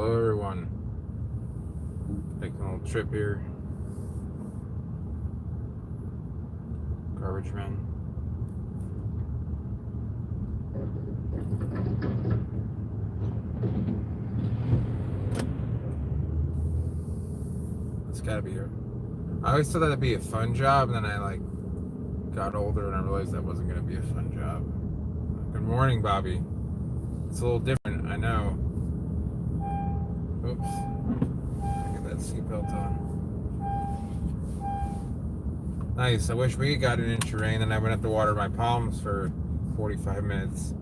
Hello everyone. Taking a little trip here. Garbage man. It's gotta be I always thought that'd be a fun job, and then I got older and I realized that wasn't gonna be a fun job. Good morning, Bobby. It's a little different, I know. Oops. Get that seatbelt on. Nice. I wish we got an inch of rain, and I wouldn't have to water my palms for 45 minutes.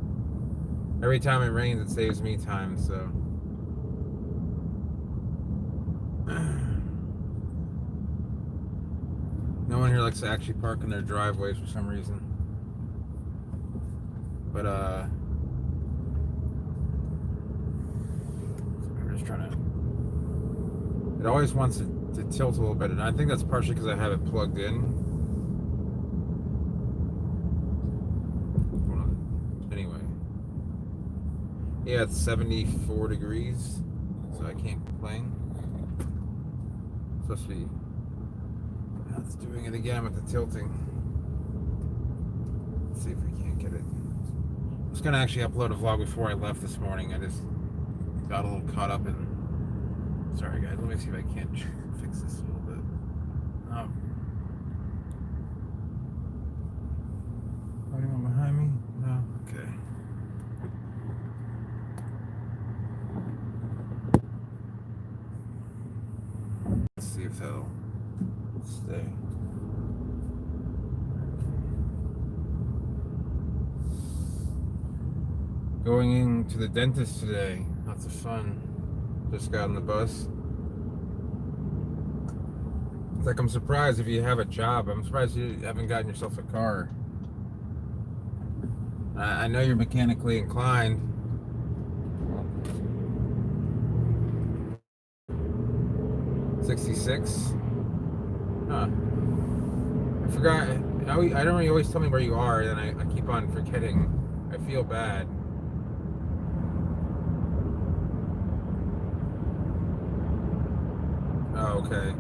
Every time it rains, it saves me time, so. No one here likes to actually park in their driveways for some reason. But, I'm just trying to. It always wants to tilt a little bit, and I think that's partially because I have it plugged in. Anyway. Yeah, it's 74 degrees, so I can't complain. It's supposed to be. It's doing it again with the tilting. Let's see if we can't get it. I was going to actually upload a vlog before I left this morning. I just got a little caught up in. Sorry guys, let me see if I can't fix this a little bit. Anyone behind me? No? Okay. Let's see if that'll stay. Going into the dentist today. Lots of fun. Just got on the bus. It's like I'm surprised if you have a job. I'm surprised you haven't gotten yourself a car. I know you're mechanically inclined. $66? Huh. I forgot. I don't really always tell me where you are, and I keep on forgetting. I feel bad. Oh, okay.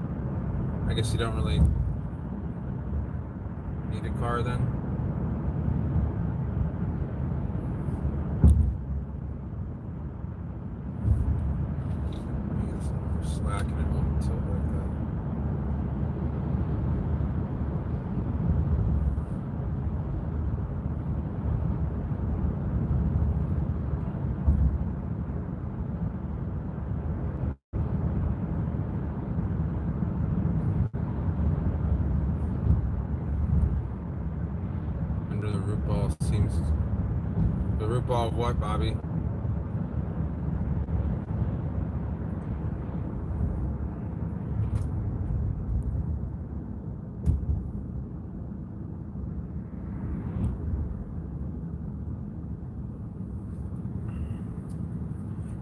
I guess you don't really need a car then? I guess we're slacking it won't tilt like that. Under the root ball seems. The root ball of what, Bobby?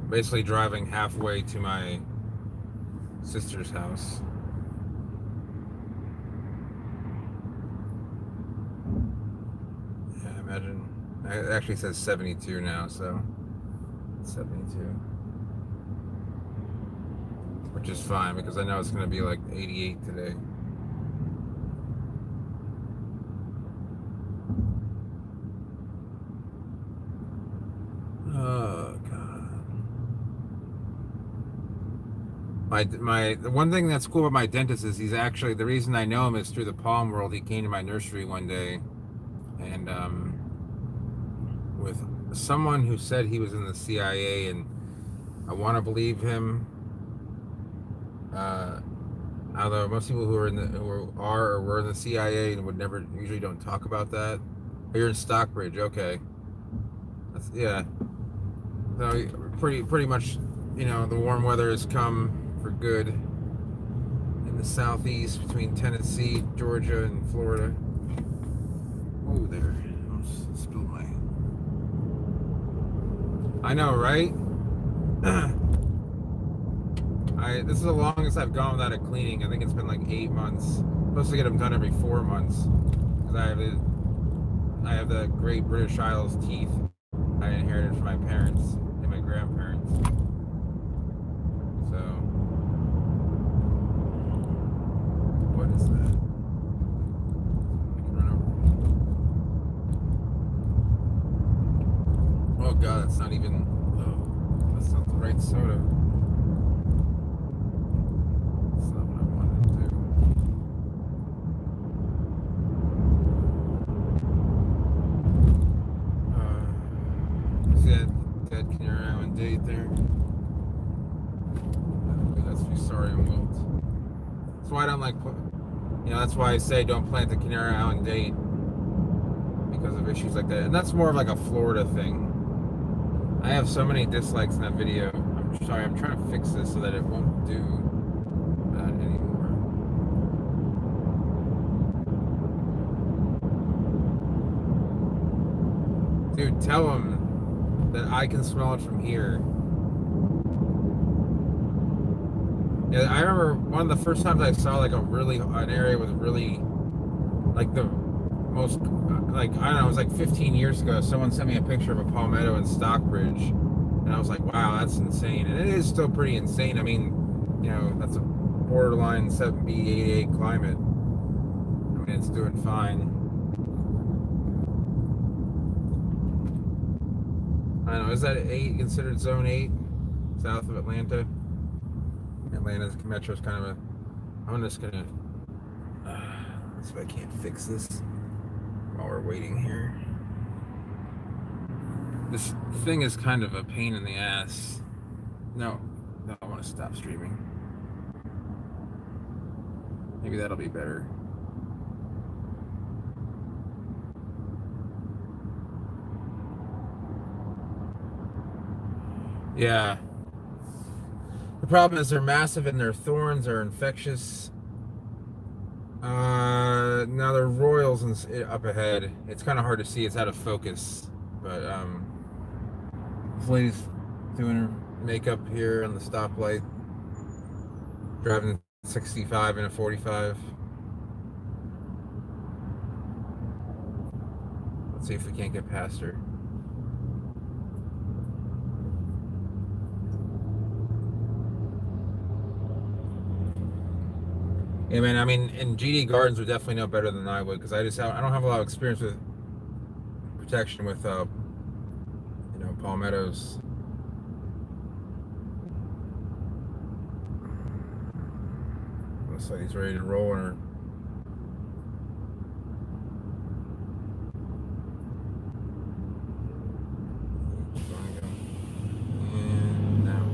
Basically driving halfway to my sister's house. Yeah, imagine. It actually says 72 now, so 72. Which is fine because I know it's going to be like 88 today. Oh God. The one thing that's cool about my dentist is he's actually, the reason I know him is through the Palm World. He came to my nursery one day, and with someone who said he was in the CIA, and I want to believe him. Although most people who are or were in the CIA and would never usually don't talk about that. Oh, you're in Stockbridge, okay. Yeah. So pretty much, the warm weather has come for good in the southeast between Tennessee, Georgia, and Florida. Ooh, there. I almost spilled my. I know, right? This is the longest I've gone without a cleaning. I think it's been like 8 months. I'm supposed to get them done every 4 months because I have the Great British Isles teeth I inherited from my parents and my grandparents. So, what is that? I can run over. Oh God, that's not even. Oh, that's not the right soda. That's not what I wanted to do. See that dead Canary Island date there? That's Fusarium wilt. That's why I don't like. That's why I say don't plant the Canary Island date because of issues like that. And that's more of like a Florida thing. I have so many dislikes in that video. I'm sorry. I'm trying to fix this so that it won't do that anymore. Dude, tell him that I can smell it from here. Yeah, I remember one of the first times I saw like an area with really like the most like I don't know, it was like 15 years ago. Someone sent me a picture of a palmetto in Stockbridge, and I was like, wow, that's insane. And it is still pretty insane. I mean, that's a borderline 7B 88 climate. I mean, it's doing fine. I don't know, is that 8 considered zone 8 south of Atlanta? Atlanta's metro's kind of I'm just gonna see if I can't fix this while we're waiting here. This thing is kind of a pain in the ass. No, I want to stop streaming. Maybe that'll be better. Yeah. The problem is they're massive and their thorns are infectious. Now they're royals up ahead. It's kind of hard to see. It's out of focus. But this lady's doing her makeup here on the stoplight, driving 65 in a 45. Let's see if we can't get past her. Yeah, man. I mean, and GD Gardens would definitely know better than I would because I don't have a lot of experience with protection with palmettos. Looks like he's ready to roll in her. And now.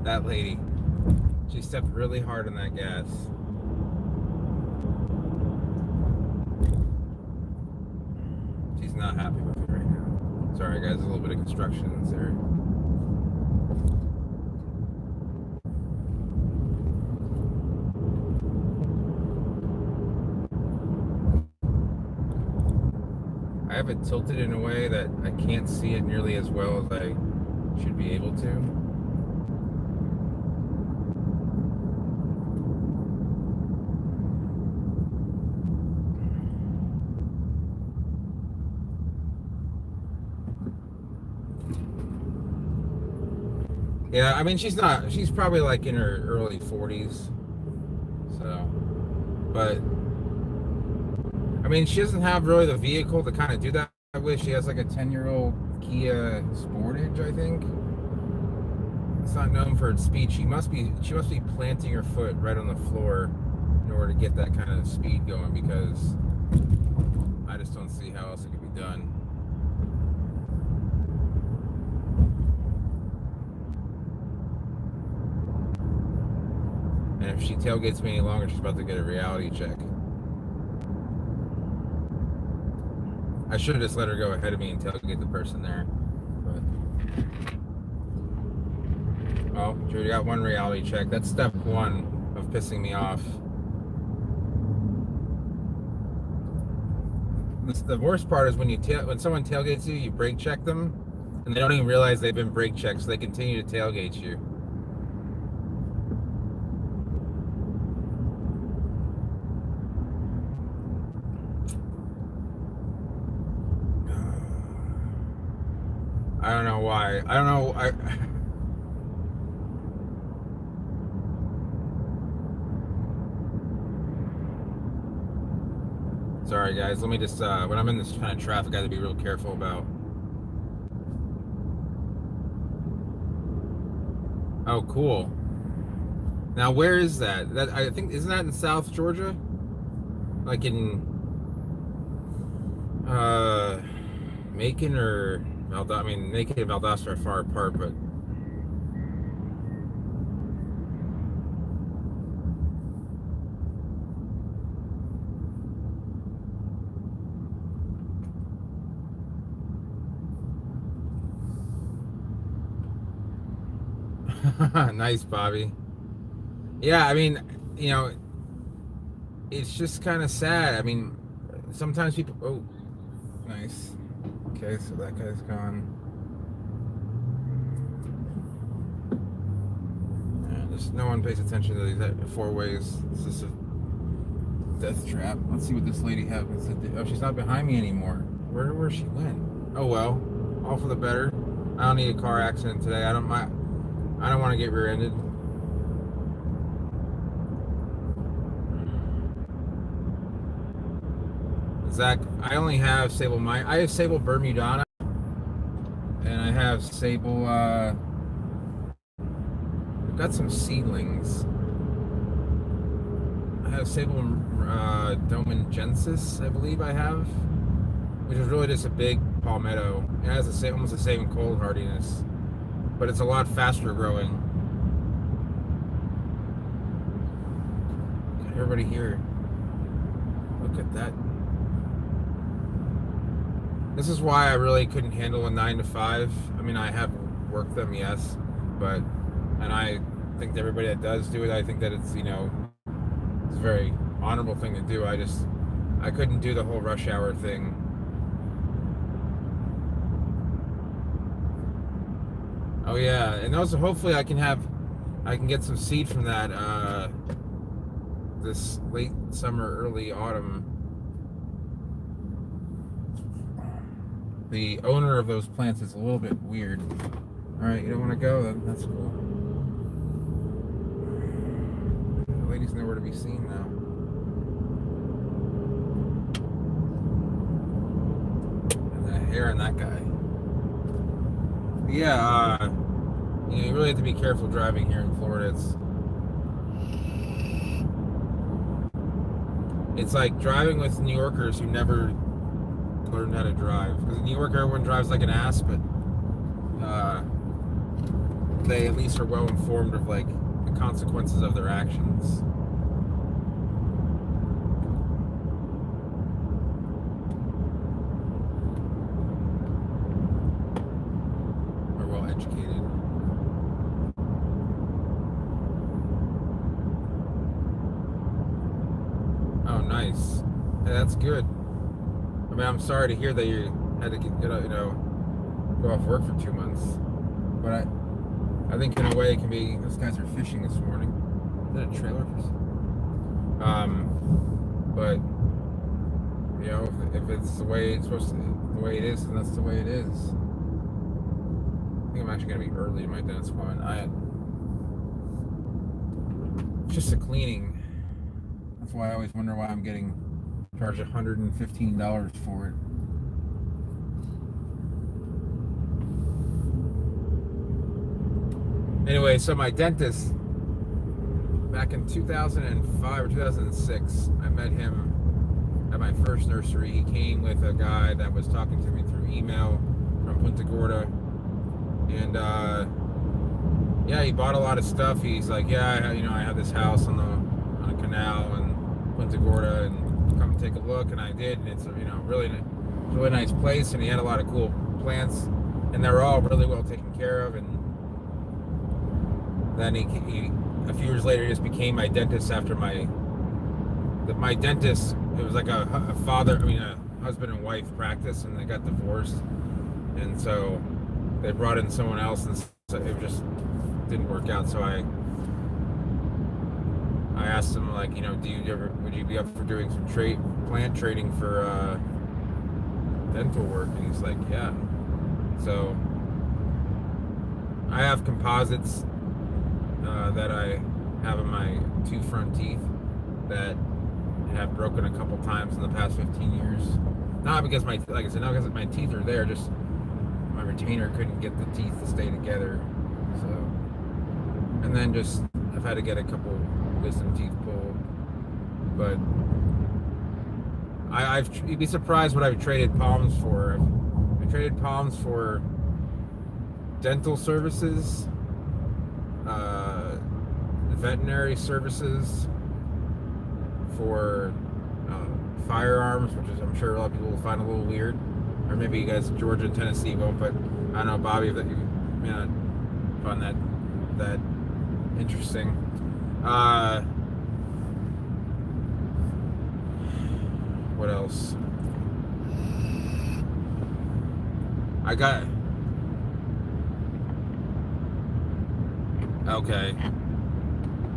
That lady, she stepped really hard on that gas. She's not happy with it right now. Sorry guys, a little bit of construction in this area. I have it tilted in a way that I can't see it nearly as well as I should be able to. Yeah, I mean, she's probably like in her early 40s. So, but, I mean, she doesn't have really the vehicle to kind of do that with. She has like a 10-year-old Kia Sportage, I think. It's not known for its speed. She must be planting her foot right on the floor in order to get that kind of speed going because I just don't see how else it could be done. And if she tailgates me any longer, she's about to get a reality check. I should have just let her go ahead of me and tailgate the person there. But oh, she already got one reality check. That's step one of pissing me off. The worst part is when someone tailgates you, you brake check them, and they don't even realize they've been brake checked, so they continue to tailgate you. I don't know why. I don't know. Sorry, guys. Let me just. When I'm in this kind of traffic, I got to be real careful about. Oh, cool. Now, where is that? That I think isn't that in South Georgia? Like in uh, Macon or Valdosta? I mean, Macon and Valdosta are far apart, but nice, Bobby. Yeah, I mean, you know, it's just kind of sad. I mean, sometimes people. Oh, nice. Okay, so that guy's gone. Yeah, just no one pays attention to these four ways. It's just a death trap. Let's see what this lady happens to do. Oh, she's not behind me anymore. Where she went? Oh well, all for the better. I don't need a car accident today. I don't want to get rear-ended. Zach, I only have sable I have sable Bermudana, and I have sable. I've got some seedlings. I have sable Domingensis, I believe I have, which is really just a big palmetto. It has almost the same cold hardiness, but it's a lot faster growing. Everybody here, look at that. This is why I really couldn't handle a 9 to 5. I mean, I have worked them, yes, but, and I think that everybody that does do it, I think that it's, you know, it's a very honorable thing to do. I couldn't do the whole rush hour thing. Oh yeah, and also hopefully I can get some seed from that this late summer, early autumn. The owner of those plants is a little bit weird. All right, you don't want to go? That's cool. The lady's nowhere to be seen now. And the hair on that guy. Yeah, you know, you really have to be careful driving here in Florida. It's like driving with New Yorkers who never learned how to drive. Because in New York, everyone drives like an ass, but they at least are well informed of like the consequences of their actions. Are well educated. Oh, nice. Hey, that's good. I mean, I'm sorry to hear that you had to get you know, go off work for 2 months, but I think in a way it can be. Those guys are fishing this morning. Is that a trailer? But you know, if it's the way it's supposed to, the way it is, then that's the way it is. I think I'm actually gonna be early to my dentist appointment. Just a cleaning. That's why I always wonder why I'm getting charged $115 for it. Anyway, so my dentist, back in 2005 or 2006, I met him at my first nursery. He came with a guy that was talking to me through email from Punta Gorda. And yeah, he bought a lot of stuff. He's like, yeah, you know, I have this house on a canal in Punta Gorda, and come take a look. And I did, and it's, you know, really nice place. And he had a lot of cool plants, and they were all really well taken care of. And then he a few years later, he just became my dentist after my dentist. It was like a husband and wife practice, and they got divorced, and so they brought in someone else, and so it just didn't work out. So I asked him, like, you know, would you be up for doing some plant trading for dental work? And he's like, yeah. So I have composites that I have in my two front teeth that have broken a couple times in the past 15 years. Not because like I said, not because my teeth are there, just my retainer couldn't get the teeth to stay together. So, and then just I've had to get a couple wisdom teeth pulled, but you'd be surprised what I've traded palms for. I traded palms for dental services, veterinary services, for firearms, which is I'm sure a lot of people will find a little weird, or maybe you guys Georgia and Tennessee won't. But I don't know, Bobby, that you may not find that interesting. What else? I got. Okay.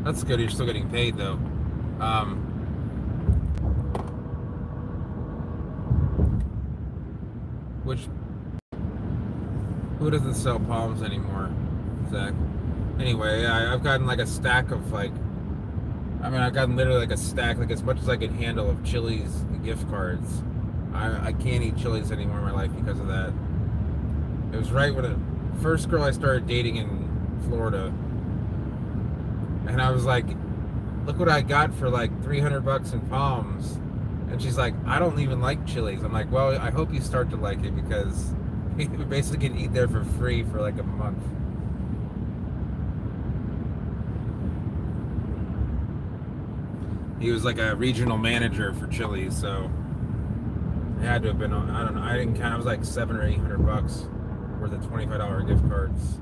That's good. You're still getting paid though. Which who doesn't sell palms anymore, Zach? Anyway, I've gotten like a stack of like. I mean, I've gotten literally like a stack, like as much as I can handle of Chili's gift cards. I can't eat Chili's anymore in my life because of that. It was right when the first girl I started dating in Florida, and I was like, look what I got for like $300 in palms. And she's like, I don't even like Chili's. I'm like, well, I hope you start to like it because you basically can eat there for free for like a month. He was like a regional manager for Chili's, so it had to have been, I don't know, I didn't count, it was like $700 or $800 worth of $25 gift cards.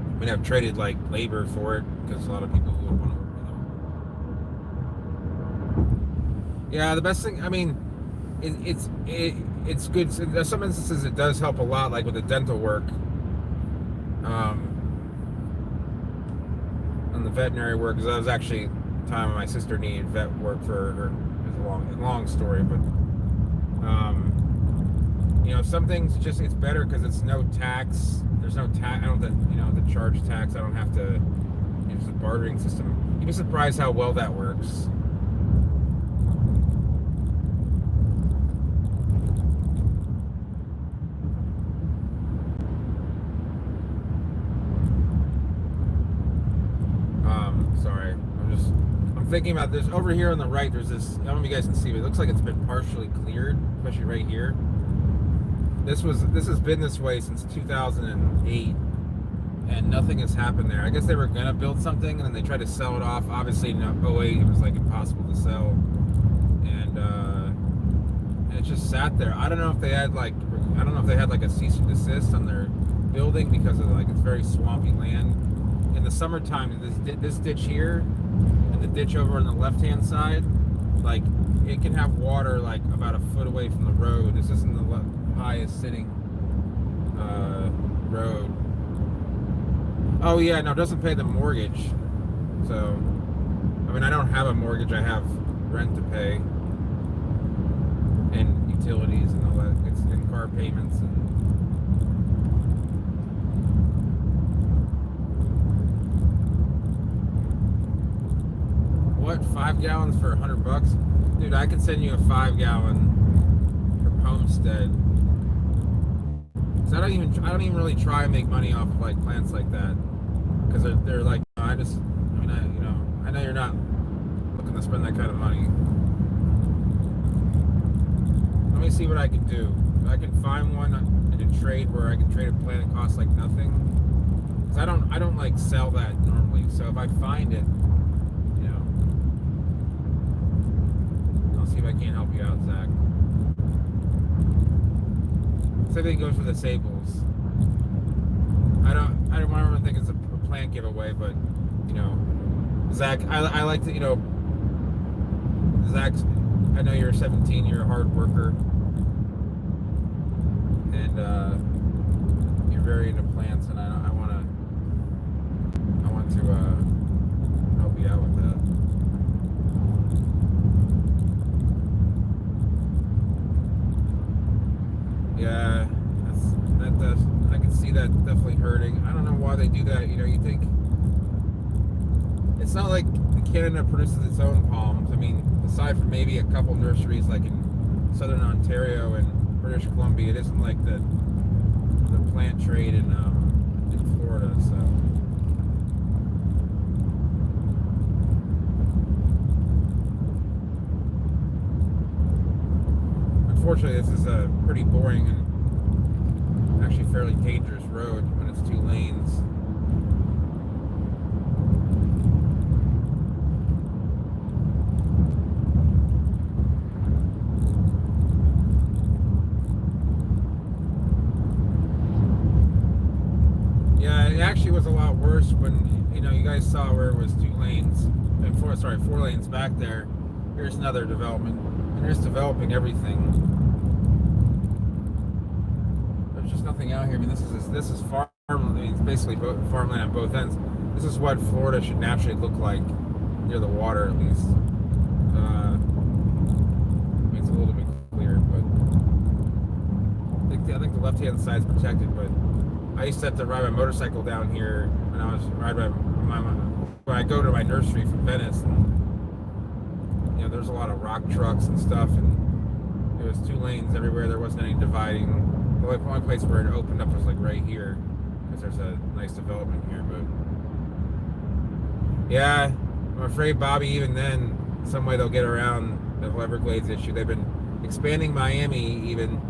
I mean, I've traded like labor for it because a lot of people would want to work with them. Yeah, the best thing, I mean, it's good. There's some instances it does help a lot, like with the dental work, on the veterinary work. Because that was actually the time when my sister needed vet work for her. It's a long story, but you know, some things just it's better because it's no tax. There's no tax. I don't have to, to charge tax. I don't have to use the bartering system. You'd be surprised how well that works. Sorry. I'm thinking about this. Over here on the right, there's this, I don't know if you guys can see, but it looks like it's been partially cleared, especially right here. This has been this way since 2008, and nothing has happened there. I guess they were gonna build something, and then they tried to sell it off. Obviously, in 08, it was like impossible to sell, and it just sat there. I don't know if they had like a cease and desist on their building because of like it's very swampy land. In the summertime, this ditch here and the ditch over on the left-hand side, like it can have water like about a foot away from the road. This isn't the highest sitting road. Oh yeah, no, it doesn't pay the mortgage. So, I mean, I don't have a mortgage. I have rent to pay and utilities and all that. It's in car payments and. What, 5 gallons for $100? Dude, I could send you a 5-gallon for Homestead. So I don't even really try and make money off of like plants like that, because they're like, I know you're not looking to spend that kind of money. Let me see what I can do. If I can find one in a trade where I can trade a plant that costs like nothing, because I don't like sell that normally. So if I find it. See if I can't help you out, Zach. Same thing goes for the sables. I don't want to think it's a plant giveaway, but Zach, I like to, Zach, I know you're 17, you're a hard worker, and you're very into plants, and I want to that I can see that definitely hurting. I don't know why they do that. You know, you think it's not like Canada produces its own palms. I mean, aside from maybe a couple nurseries like in southern Ontario and British Columbia, it isn't like the plant trade in Florida. So unfortunately, this is a pretty boring and actually fairly dangerous road when it's two lanes. Yeah, it actually was a lot worse when, you know, you guys saw where it was two lanes, and four lanes back there. Here's another development, and it's developing everything. There's just nothing out here. I mean, this is farm. I mean, it's basically farmland on both ends. This is what Florida should naturally look like near the water, at least. I mean, it's a little bit clear, but I think the left-hand side is protected, but. I used to have to ride my motorcycle down here when I was when I go to my nursery from Venice, and you know there's a lot of rock trucks and stuff, and it was two lanes everywhere. There wasn't any dividing. The only place where it opened up was like right here, because there's a nice development here. But yeah, I'm afraid Bobby. Even then, some way they'll get around the whole Everglades issue. They've been expanding Miami even.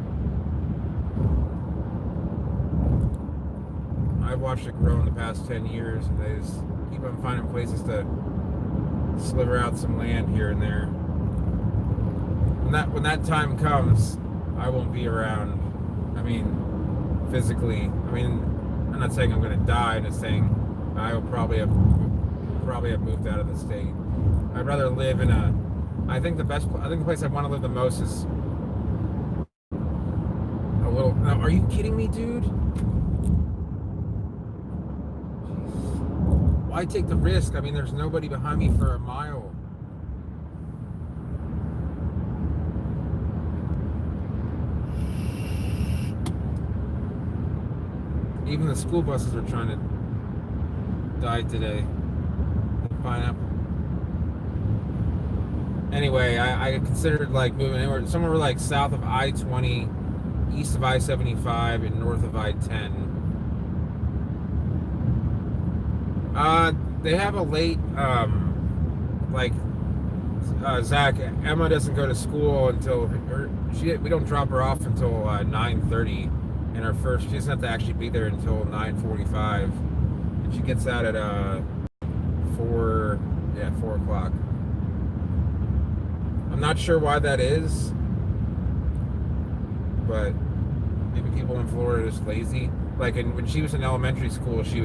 I've watched it grow in the past 10 years, and they just keep on finding places to sliver out some land here and there. When that time comes, I won't be around. I mean, physically. I mean, I'm not saying I'm going to die. I'm just saying I will probably have moved out of the state. I'd rather live in a. I think the place I want to live the most is a little. Now, are you kidding me, dude? Why take the risk? I mean, there's nobody behind me for a mile. Even the school buses are trying to die today. Pineapple. Anyway, I considered like moving anywhere, somewhere like south of I-20, east of I-75, and north of I-10. They have a late, Zach, Emma doesn't go to school until, we don't drop her off until 9:30, and she doesn't have to actually be there until 9:45, and she gets out at 4 o'clock. I'm not sure why that is, but maybe people in Florida are just lazy. Like when she was in elementary school, she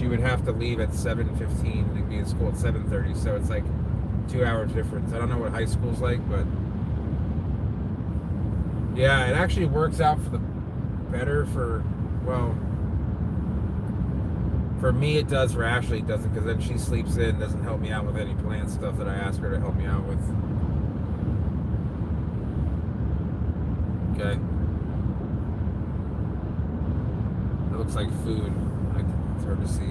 would have to leave at 7:15 and be in school at 7:30, so it's like 2 hours difference. I don't know what high school's like, but yeah, it actually works out for the better for me it does. For Ashley it doesn't, because then she sleeps in, doesn't help me out with any plant stuff that I ask her to help me out with. Okay. It looks like food. It's hard to see.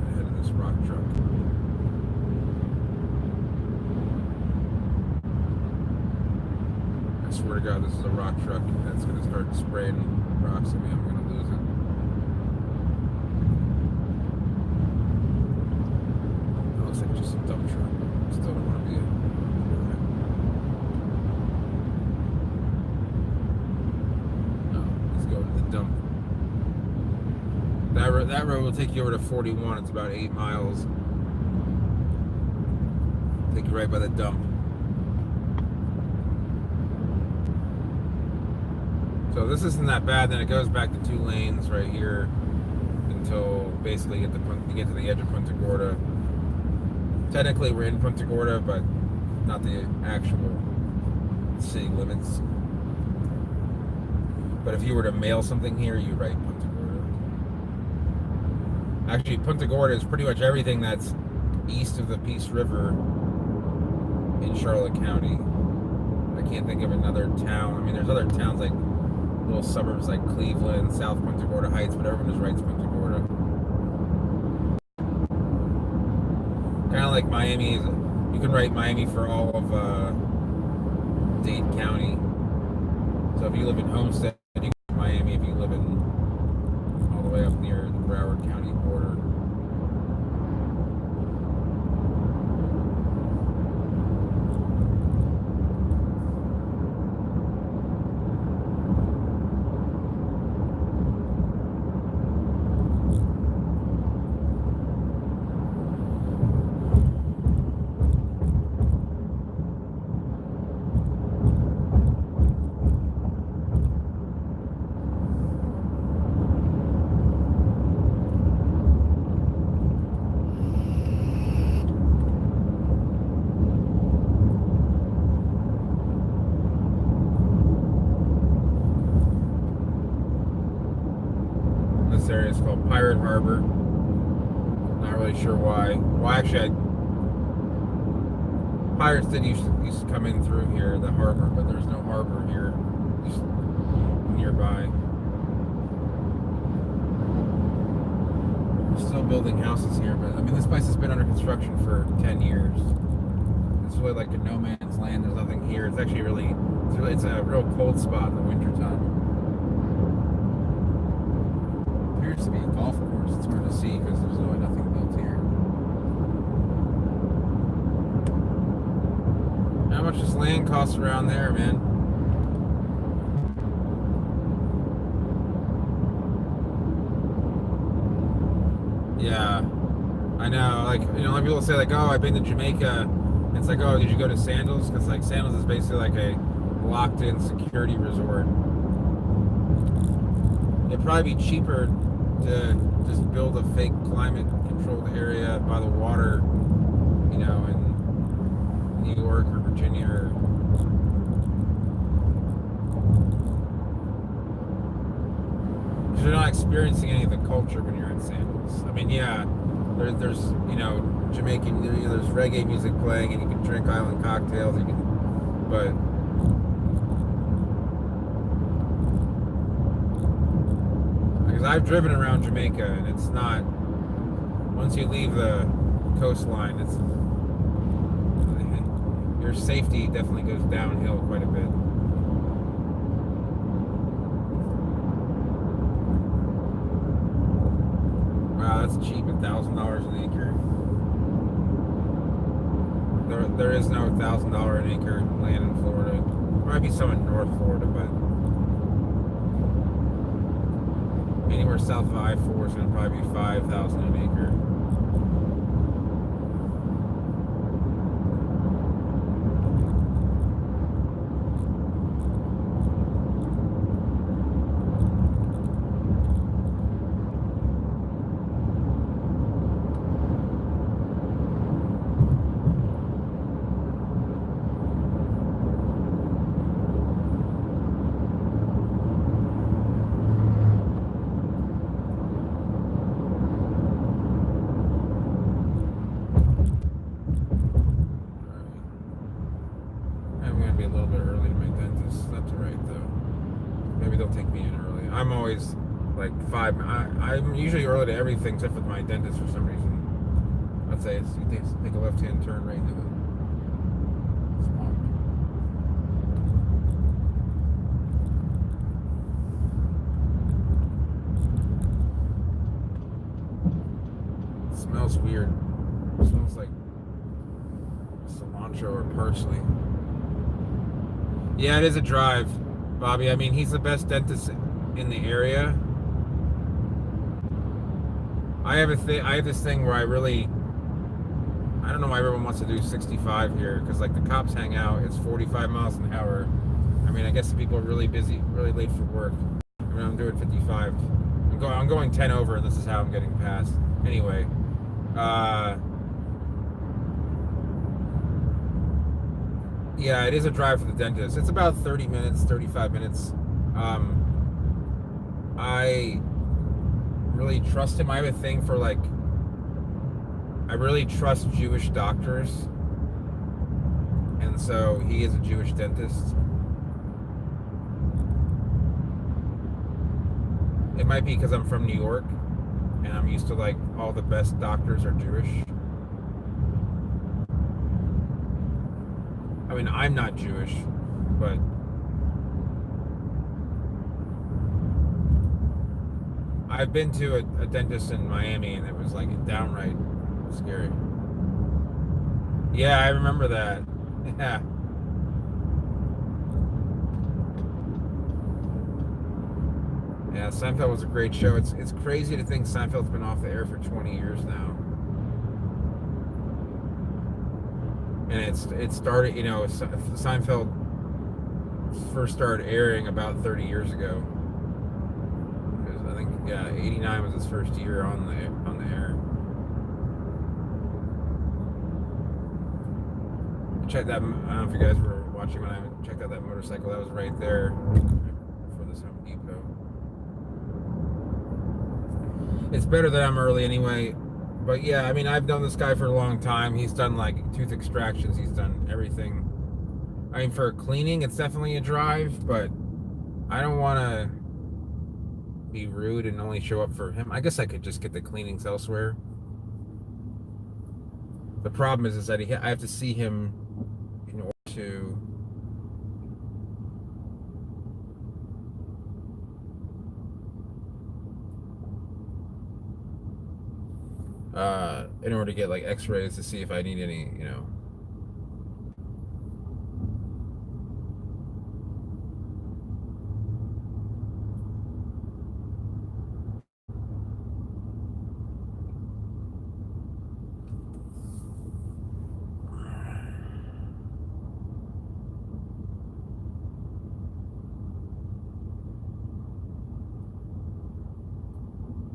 Ahead of this rock truck. I swear to God, this is a rock truck that's going to start spraying rocks at me. I'm going to lose it. It looks like just a dump truck. Still don't want to be it. Dump. That road will take you over to 41. It's about 8 miles. Take you right by the dump. So this isn't that bad. Then it goes back to 2 lanes right here until basically you get to the edge of Punta Gorda. Technically we're in Punta Gorda, but not the actual city limits. But if you were to mail something here, you write Punta Gorda. Actually, Punta Gorda is pretty much everything that's east of the Peace River in Charlotte County. I can't think of another town. I mean, there's other towns like little suburbs like Cleveland, South Punta Gorda Heights, but everyone just writes Punta Gorda. Kind of like Miami. You can write Miami for all of Dade County. So if you live in Homestead, you can write Miami. If you live in all the way up near the Broward County border. This area is called Pirate Harbor. Not really sure why. Well, actually, pirates did used to come in through here, the harbor, but there's no harbor here, just nearby. We're still building houses here, but I mean, this place has been under construction for 10 years. It's really like a no man's land. There's nothing here. It's actually it's a real cold spot in the wintertime. Appears to be a golf course. It's hard to see because there's really nothing built here. How much does land cost around there, man? Yeah, I know. Like, you know, a lot of people say like, "Oh, I've been to Jamaica." It's like, "Oh, did you go to Sandals?" Because like Sandals is basically like a locked-in security resort. It'd probably be cheaper to just build a fake climate-controlled area by the water, you know, in New York or Virginia. Because you're not experiencing any of the culture when you're at Sandals. I mean, yeah, there's you know, Jamaican, there's reggae music playing, and you can drink island cocktails. You can, but because I've driven around Jamaica, and it's not. Once you leave the coastline, it's your safety definitely goes downhill quite a bit. Wow, that's cheap, $1,000 an acre. There is no $1,000 an acre land in Florida. There might be some in North Florida, but anywhere south of I-4 is going to probably be $5,000 an acre. Be a little bit early to my dentist. That's alright though. Maybe they'll take me in early. I'm always like I'm usually early to everything except for my dentist for some reason. I'd say you take a left-hand turn right into the swamp. It smells weird. It smells like cilantro or parsley. Yeah, it is a drive, Bobby. I mean, he's the best dentist in the area. I have this thing where I don't know why everyone wants to do 65 here, because like the cops hang out. It's 45 miles an hour. I mean, I guess the people are really busy, really late for work. I mean, I'm doing 55. I'm going 10 over, and this is how I'm getting past. Anyway, yeah, it is a drive for the dentist. It's about 30 minutes, 35 minutes. I really trust him. I have a thing for like, I really trust Jewish doctors. and so he is a Jewish dentist. It might be because I'm from New York, and I'm used to like all the best doctors are Jewish. I mean, I'm not Jewish, but I've been to a dentist in Miami, and it was like downright scary. Yeah, I remember that. Yeah. Yeah, Seinfeld was a great show. It's crazy to think Seinfeld's been off the air for 20 years now. And it started, Seinfeld first started airing about 30 years ago. I think, yeah, 89 was his first year on the air. Check that. I don't know if you guys were watching when I checked out that motorcycle. That was right there for this Home Depot. It's better that I'm early anyway. But yeah, I mean, I've known this guy for a long time. He's done like tooth extractions. He's done everything. I mean, for cleaning, it's definitely a drive, but I don't want to be rude and only show up for him. I guess I could just get the cleanings elsewhere. The problem is that I have to see him in order to get like X-rays to see if I need any.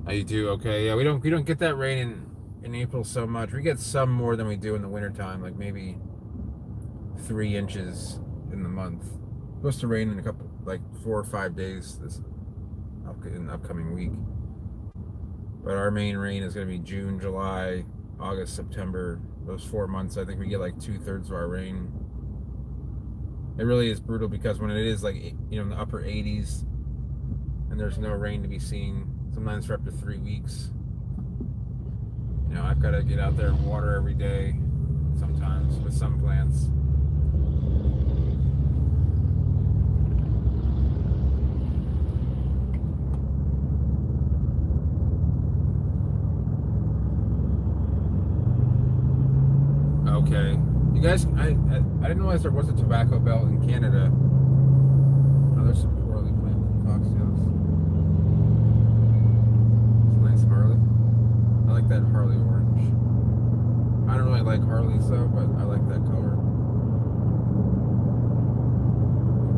Oh, you do? Okay. Yeah, we don't get that rain in April so much. We get some more than we do in the wintertime, like maybe 3 inches in the month. It's supposed to rain in a couple, like 4 or 5 days in the upcoming week. But our main rain is going to be June, July, August, September. Those 4 months, I think we get like 2/3 of our rain. It really is brutal because when it is like in the upper 80s and there's no rain to be seen, sometimes for up to 3 weeks. I've got to get out there and water every day sometimes with some plants. Okay. You guys, I didn't realize there was a tobacco belt in Canada. Oh, there's some poorly planted foxtails. It's a nice Harley. I like that Harley orange. I don't really like Harleys though, but I like that color.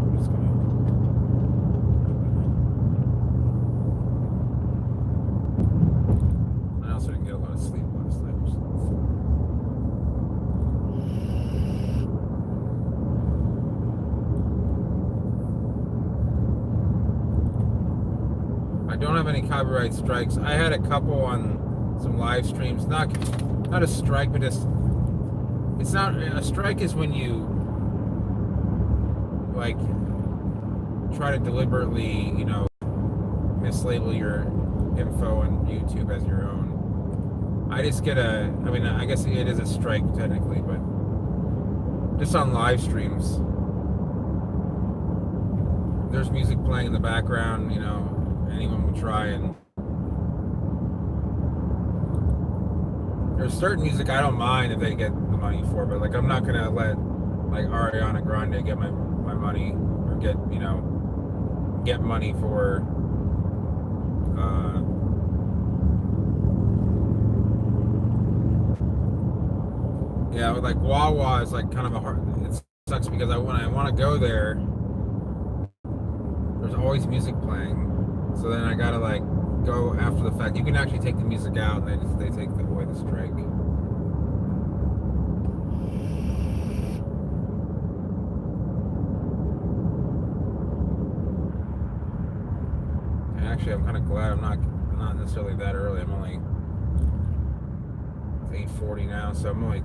I'm just gonna... I also didn't get a lot of sleep last night. I don't have any copyright strikes. I had a couple on some live streams. Not a strike, but it's not a strike is when you like try to deliberately, mislabel your info on YouTube as your own. I just get I guess it is a strike technically, but just on live streams. There's music playing in the background, anyone will try and there's certain music I don't mind if they get the money for, but like I'm not gonna let like Ariana Grande get my money or get money for yeah, with like Wawa is like kind of a hard. It sucks because when I want to go there, there's always music playing. So then I gotta like go after the fact. You can actually take the music out, and they take away the strike. And actually, I'm kind of glad I'm not necessarily that early. I'm only it's 8:40 now, so I'm only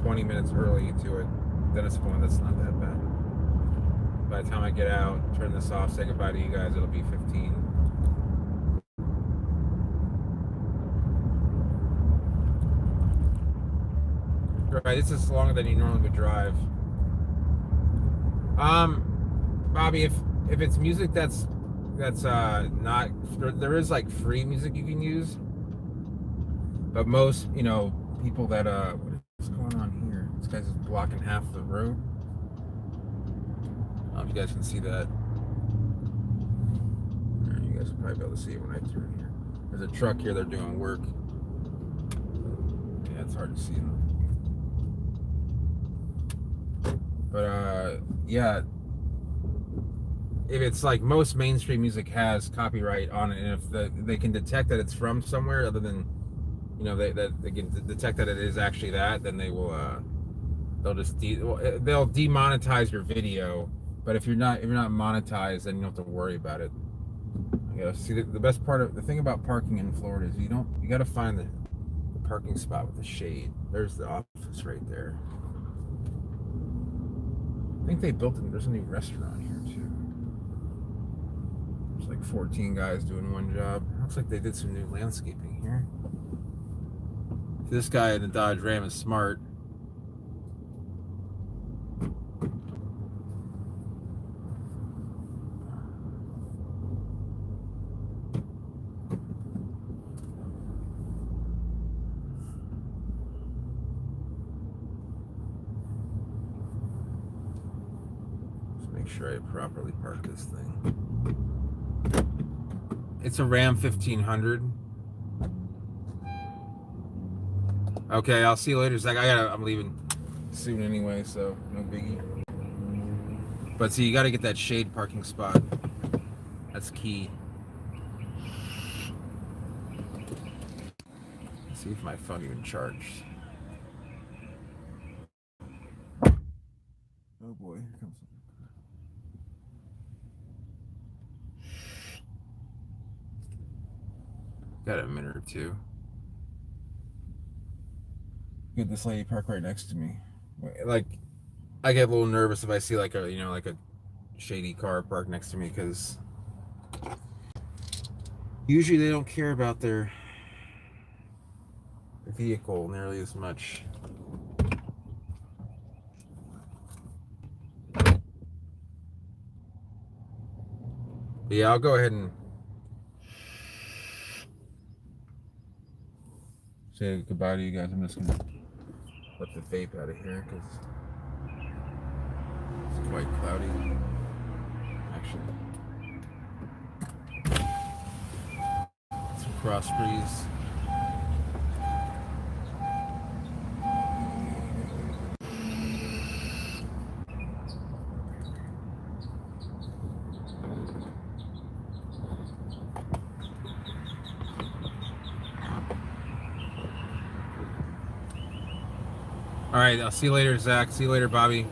20 minutes early to it. Dennis Point, that's not that bad. By the time I get out, turn this off, say goodbye to you guys, it'll be 15. Right, this is longer than you normally would drive. Bobby, if it's music that's not, there is like free music you can use, but most people that what is going on here? This guy's just blocking half the road. I don't know if you guys can see that. You guys will probably be able to see it when I turn here. There's a truck here. They're doing work. Yeah, it's hard to see them. But yeah, if it's like most mainstream music has copyright on it, and if they can detect that it's from somewhere other than they can detect that it is actually that, then they will they'll demonetize your video. But if you're not monetized, then you don't have to worry about it. Yeah, see, the best part of the thing about parking in Florida is you got to find the parking spot with the shade. There's the office right there. I think they built it. There's a new restaurant here too. There's like 14 guys doing one job. Looks like they did some new landscaping here. This guy in the Dodge Ram is smart. Make sure I properly park this thing. It's a Ram 1500. Okay, I'll see you later, Zach. I'm leaving soon anyway, so no biggie. But see, you got to get that shade parking spot. That's key. Let's see if my phone even charged. Oh boy, here comes something. Got a minute or two. Get this lady parked right next to me. Like, I get a little nervous if I see like a shady car parked next to me, because usually they don't care about their vehicle nearly as much. But yeah, I'll go ahead and say goodbye to you guys. I'm just gonna let the vape out of here because it's quite cloudy. Actually, some cross breeze. All right, I'll see you later, Zach. See you later, Bobby.